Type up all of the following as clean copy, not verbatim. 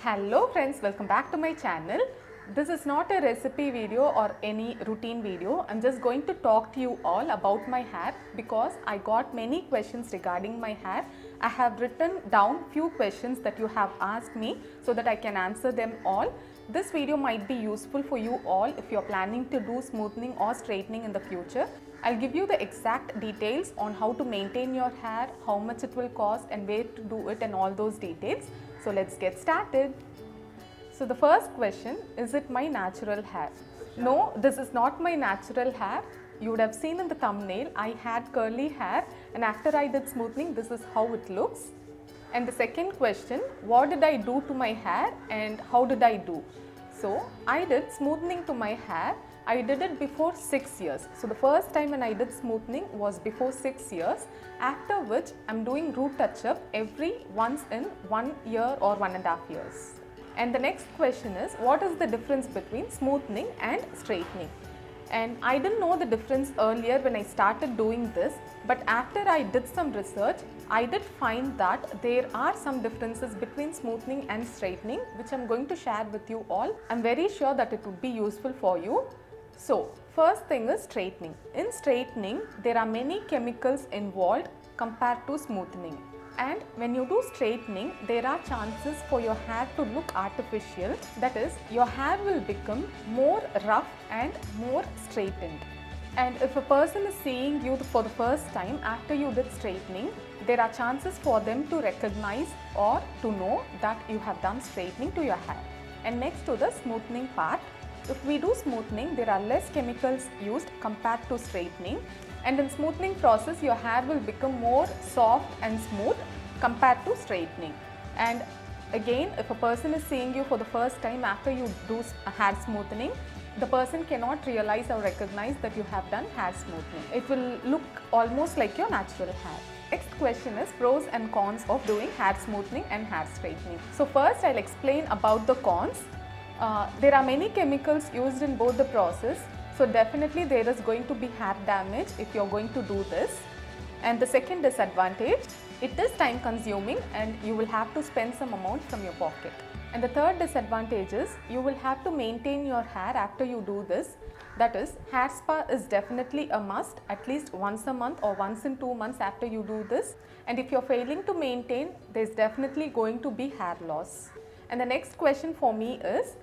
Hello friends, welcome back to my channel. This is not a recipe video or any routine video. I'm just going to talk to you all about my hair because I got many questions regarding my hair. I have written down few questions that you have asked me so that I can answer them all. This video might be useful for you all if you're planning to do smoothing or straightening in the future. I'll give you the exact details on how to maintain your hair, how much it will cost and where to do it and all those details. So let's get started. So the first question, is it my natural hair? No, this is not my natural hair. You would have seen in the thumbnail, I had curly hair and after I did smoothing, this is how it looks. And the second question, what did I do to my hair and how did I do? So I did smoothing to my hair. I did it before 6 years. So the first time when I did smoothing was before 6 years, after which I'm doing root touch-up every once in 1 year or 1.5 years. And the next question is, what is the difference between smoothing and straightening? And I didn't know the difference earlier when I started doing this, but after I did some research, I did find that there are some differences between smoothing and straightening, which I'm going to share with you all. I'm very sure that it would be useful for you. So, first thing is straightening. In straightening, there are many chemicals involved compared to smoothing. And when you do straightening, there are chances for your hair to look artificial. That is, your hair will become more rough and more straightened. And if a person is seeing you for the first time after you did straightening, there are chances for them to recognize or to know that you have done straightening to your hair. And next to the smoothing part, if we do smoothing, there are less chemicals used compared to straightening. And in smoothing process, your hair will become more soft and smooth compared to straightening. And again, if a person is seeing you for the first time after you do hair smoothing, the person cannot realize or recognize that you have done hair smoothing. It will look almost like your natural hair. Next question is pros and cons of doing hair smoothing and hair straightening. So first I'll explain about the cons. There are many chemicals used in both the process. So definitely there is going to be hair damage if you're going to do this. And the second disadvantage, it is time consuming and you will have to spend some amount from your pocket. And the third disadvantage is you will have to maintain your hair after you do this. That is, hair spa is definitely a must at least once a month or once in 2 months after you do this. And if you're failing to maintain, there's definitely going to be hair loss. And the next question for me is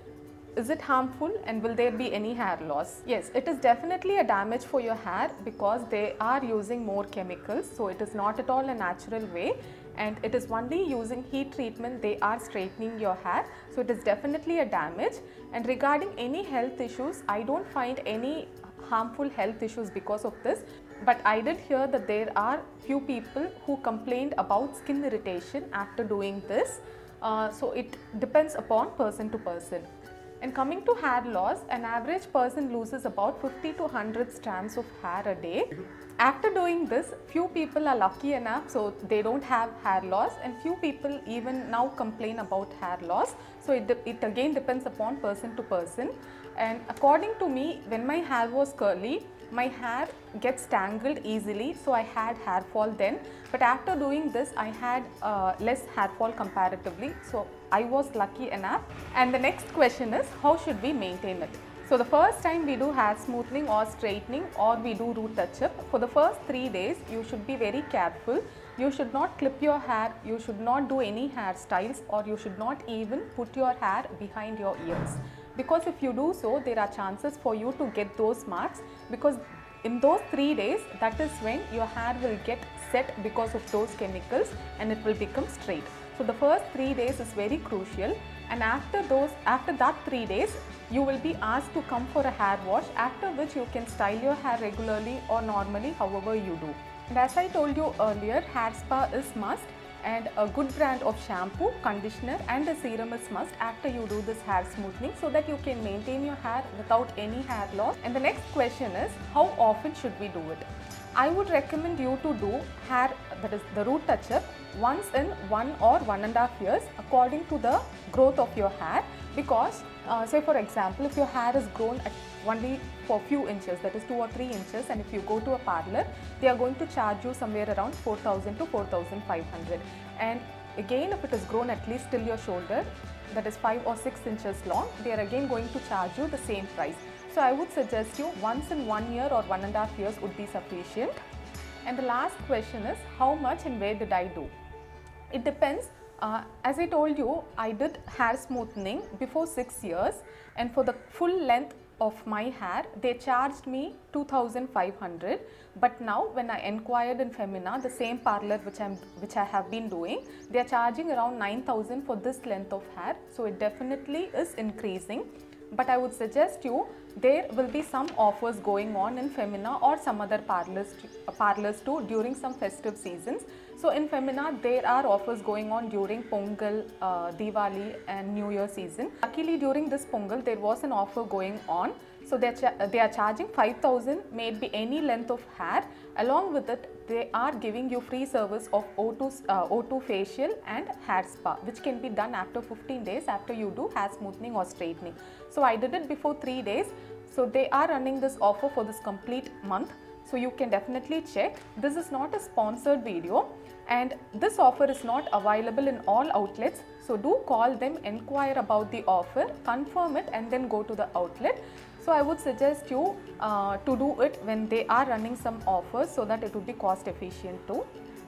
it harmful and will there be any hair loss? Yes, it is definitely a damage for your hair because they are using more chemicals. So it is not at all a natural way and it is only using heat treatment they are straightening your hair. So it is definitely a damage. And regarding any health issues, I don't find any harmful health issues because of this. But I did hear that there are few people who complained about skin irritation after doing this. So it depends upon person to person. And coming to hair loss, an average person loses about 50 to 100 strands of hair a day. After doing this, few people are lucky enough so they don't have hair loss and few people even now complain about hair loss. So it again depends upon person to person. And according to me, when my hair was curly, my hair gets tangled easily, so I had hair fall then. But after doing this, I had less hair fall comparatively. So I was lucky enough. And the next question is, how should we maintain it? So the first time we do hair smoothing or straightening or we do root touch-up, for the first 3 days, you should be very careful. You should not clip your hair, you should not do any hairstyles or you should not even put your hair behind your ears. Because if you do so, there are chances for you to get those marks because in those 3 days, that is when your hair will get set because of those chemicals and it will become straight. So the first 3 days is very crucial and after that 3 days, you will be asked to come for a hair wash, after which you can style your hair regularly or normally however you do. And as I told you earlier, hair spa is must. And a good brand of shampoo, conditioner and a serum is must after you do this hair smoothing so that you can maintain your hair without any hair loss. And the next question is, how often should we do it? I would recommend you to do hair, that is the root touch-up, once in 1 or 1.5 years according to the growth of your hair. Because say for example, if your hair is grown at only for few inches, that is 2 or 3 inches, and if you go to a parlor, they are going to charge you somewhere around 4,000 to 4,500. And again, if it is grown at least till your shoulder, that is 5 or 6 inches long, they are again going to charge you the same price. So I would suggest you once in 1 year or 1.5 years would be sufficient. And the last question is, how much and where did I do? It depends. As I told you, I did hair smoothing before 6 years, and for the full length of my hair they charged me 2,500. But now when I inquired in Femina, the same parlor which I have been doing, they are charging around 9,000 for this length of hair. So it definitely is increasing. But I would suggest you, there will be some offers going on in Femina or some other parlors too during some festive seasons. So in Femina there are offers going on during Pongal, Diwali and New Year season. Luckily during this Pongal there was an offer going on. So they are charging 5,000, may it be any length of hair. Along with it, they are giving you free service of O2 facial and hair spa, which can be done after 15 days after you do hair smoothing or straightening. So I did it before 3 days. So they are running this offer for this complete month. So you can definitely check. This is not a sponsored video, and this offer is not available in all outlets. So do call them, inquire about the offer, confirm it and then go to the outlet. So I would suggest you to do it when they are running some offers, so that it would be cost efficient too.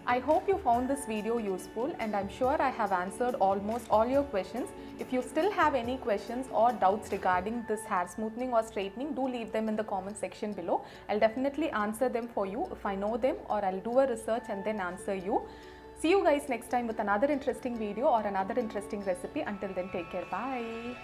I hope you found this video useful, and I'm sure I have answered almost all your questions. If you still have any questions or doubts regarding this hair smoothing or straightening, do leave them in the comment section below. I'll definitely answer them for you if I know them, or I'll do a research and then answer you. See you guys next time with another interesting video or another interesting recipe. Until then, take care. Bye.